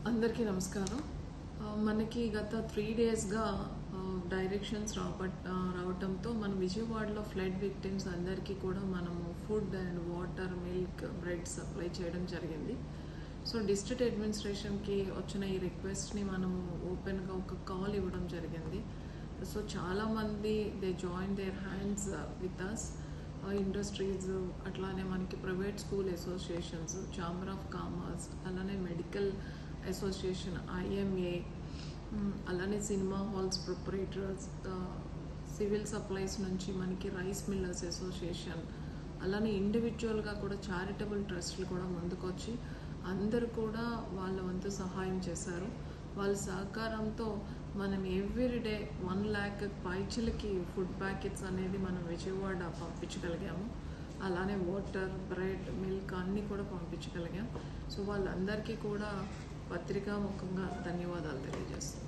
అందరికీ నమస్కారం. మనకి గత 3 డేస్‌గా డైరెక్షన్స్ రావటంతో మన విజయవాడలో ఫ్లడ్ విక్టిమ్స్ అందరికీ కూడా మనము food and water, milk, bread supply చేయడం జరిగింది. సో డిస్ట్రిక్ట్ అడ్మినిస్ట్రేషన్‌కి వచ్చిన ఈ రిక్వెస్ట్‌ని మనము ఓపెన్‌గా ఒక కాల్ ఇవ్వడం జరిగింది. సో చాలామంది they join their hands with us. Industries, అట్లానే మనకి private school associations, chamber of commerce, అలానే మెడికల్ అసోసియేషన్, ఐఎంఏ, అలానే cinema halls proprietors, civil supplies నుంచి మనకి రైస్ మిల్లర్స్ అసోసియేషన్, అలానే ఇండివిజువల్గా కూడా చారిటబుల్ ట్రస్ట్లు కూడా ముందుకొచ్చి అందరూ కూడా వాళ్ళ వంతు సహాయం చేశారు. వాళ్ళ సహకారంతో మనం ఎవ్రీడే 1 lakh పైచిలకి ఫుడ్ ప్యాకెట్స్ అనేది మనం విజయవాడ పంపించగలిగాము. అలానే వాటర్, బ్రెడ్, మిల్క్ అన్నీ కూడా పంపించగలిగాం. సో వాళ్ళందరికీ కూడా పత్రికా ముఖంగా ధన్యవాదాలు తెలియజేస్తాం.